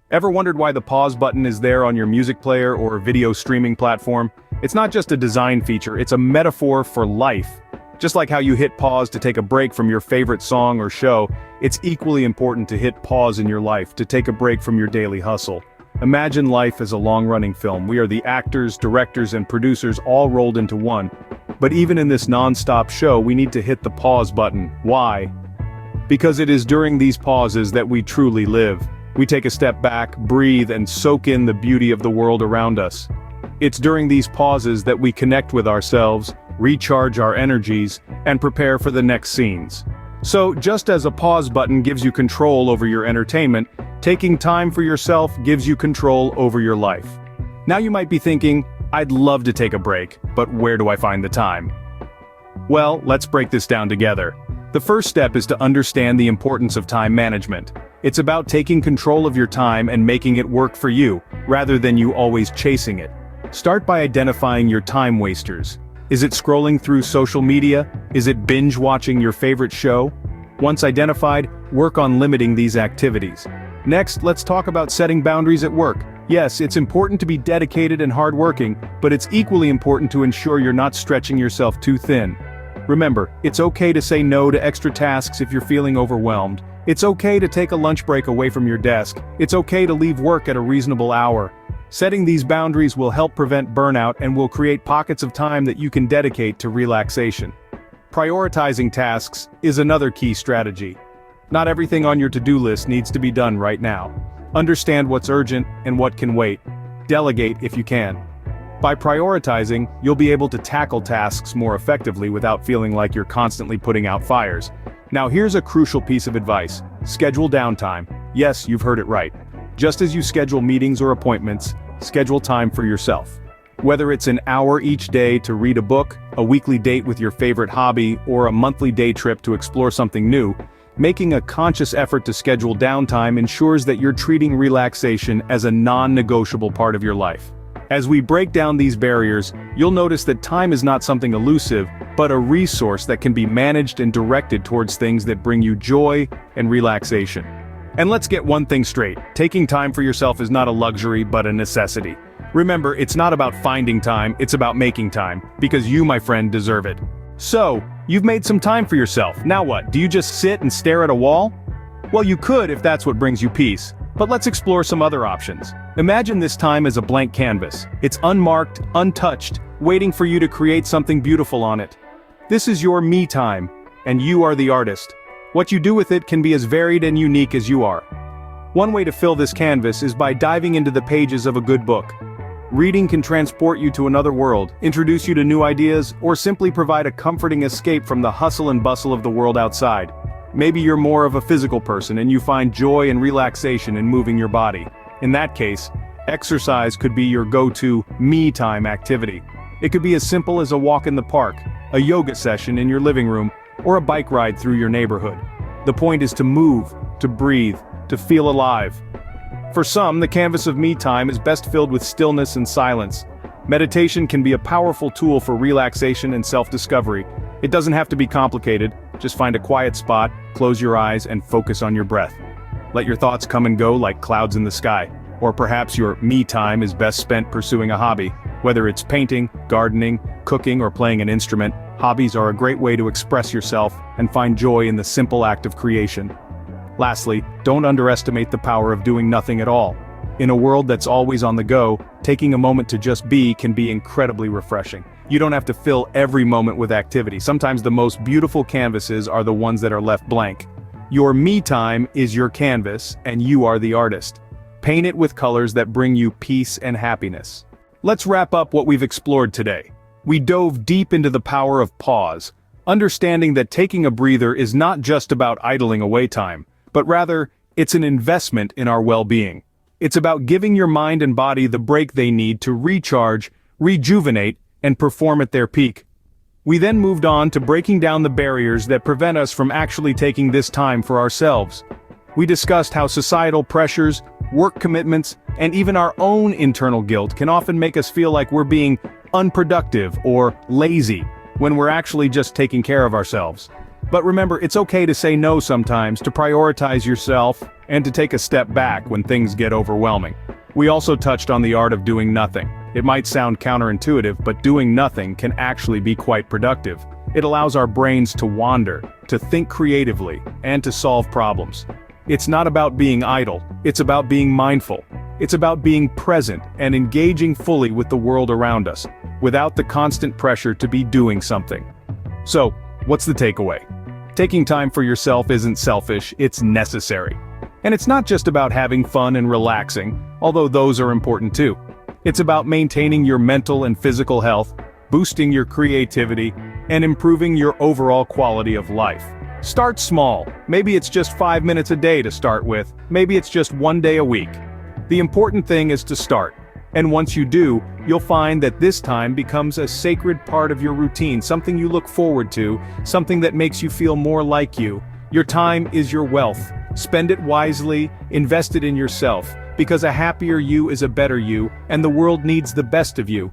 Ever wondered why the pause button is there on your music player or video streaming platform? It's not just a design feature, it's a metaphor for life. Just like how you hit pause to take a break from your favorite song or show, it's equally important to hit pause in your life to take a break from your daily hustle. Imagine life as a long-running film. We are the actors, directors, and producers all rolled into one. But even in this non-stop show, we need to hit the pause button. Why? Because it is during these pauses that we truly live. We take a step back, breathe, and soak in the beauty of the world around us. It's during these pauses that we connect with ourselves, recharge our energies, and prepare for the next scenes. So, just as a pause button gives you control over your entertainment, taking time for yourself gives you control over your life. Now you might be thinking, I'd love to take a break, but where do I find the time? Well, let's break this down together. The first step is to understand the importance of time management. It's about taking control of your time and making it work for you, rather than you always chasing it. Start by identifying your time wasters. Is it scrolling through social media? Is it binge watching your favorite show? Once identified, work on limiting these activities. Next, let's talk about setting boundaries at work. Yes, it's important to be dedicated and hardworking, but it's equally important to ensure you're not stretching yourself too thin. Remember, it's okay to say no to extra tasks if you're feeling overwhelmed. It's okay to take a lunch break away from your desk. It's okay to leave work at a reasonable hour. Setting these boundaries will help prevent burnout and will create pockets of time that you can dedicate to relaxation. Prioritizing tasks is another key strategy. Not everything on your to-do list needs to be done right now. Understand what's urgent and what can wait. Delegate if you can. By prioritizing, you'll be able to tackle tasks more effectively without feeling like you're constantly putting out fires. Now here's a crucial piece of advice. Schedule downtime. Yes, you've heard it right. Just as you schedule meetings or appointments, schedule time for yourself. Whether it's an hour each day to read a book, a weekly date with your favorite hobby, or a monthly day trip to explore something new, making a conscious effort to schedule downtime ensures that you're treating relaxation as a non-negotiable part of your life. As we break down these barriers, you'll notice that time is not something elusive, but a resource that can be managed and directed towards things that bring you joy and relaxation. And let's get one thing straight, taking time for yourself is not a luxury but a necessity. Remember, it's not about finding time, it's about making time, because you, my friend, deserve it. So, you've made some time for yourself. Now what, do you just sit and stare at a wall? Well, you could if that's what brings you peace. But let's explore some other options. Imagine this time as a blank canvas. It's unmarked, untouched, waiting for you to create something beautiful on it. This is your me time, and you are the artist. What you do with it can be as varied and unique as you are. One way to fill this canvas is by diving into the pages of a good book. Reading can transport you to another world, introduce you to new ideas, or simply provide a comforting escape from the hustle and bustle of the world outside. Maybe you're more of a physical person and you find joy and relaxation in moving your body. In that case, exercise could be your go-to me-time activity. It could be as simple as a walk in the park, a yoga session in your living room, or a bike ride through your neighborhood. The point is to move, to breathe, to feel alive. For some, the canvas of me-time is best filled with stillness and silence. Meditation can be a powerful tool for relaxation and self-discovery. It doesn't have to be complicated. Just find a quiet spot, close your eyes, and focus on your breath. Let your thoughts come and go like clouds in the sky. Or perhaps your me time is best spent pursuing a hobby. Whether it's painting, gardening, cooking, or playing an instrument, hobbies are a great way to express yourself and find joy in the simple act of creation. Lastly, don't underestimate the power of doing nothing at all. In a world that's always on the go, taking a moment to just be can be incredibly refreshing. You don't have to fill every moment with activity. Sometimes the most beautiful canvases are the ones that are left blank. Your me time is your canvas, and you are the artist. Paint it with colors that bring you peace and happiness. Let's wrap up what we've explored today. We dove deep into the power of pause, understanding that taking a breather is not just about idling away time, but rather, it's an investment in our well-being. It's about giving your mind and body the break they need to recharge, rejuvenate, and perform at their peak. We then moved on to breaking down the barriers that prevent us from actually taking this time for ourselves. We discussed how societal pressures, work commitments, and even our own internal guilt can often make us feel like we're being unproductive or lazy when we're actually just taking care of ourselves. But remember, it's okay to say no sometimes, to prioritize yourself, and to take a step back when things get overwhelming. We also touched on the art of doing nothing. It might sound counterintuitive, but doing nothing can actually be quite productive. It allows our brains to wander, to think creatively, and to solve problems. It's not about being idle, it's about being mindful. It's about being present and engaging fully with the world around us, without the constant pressure to be doing something. So, what's the takeaway? Taking time for yourself isn't selfish, it's necessary. And it's not just about having fun and relaxing, although those are important too. It's about maintaining your mental and physical health, boosting your creativity, and improving your overall quality of life. Start small. Maybe it's just 5 minutes a day to start with, maybe it's just 1 day a week. The important thing is to start. And once you do, you'll find that this time becomes a sacred part of your routine, something you look forward to, something that makes you feel more like you. Your time is your wealth. Spend it wisely, invest it in yourself, because a happier you is a better you, and the world needs the best of you.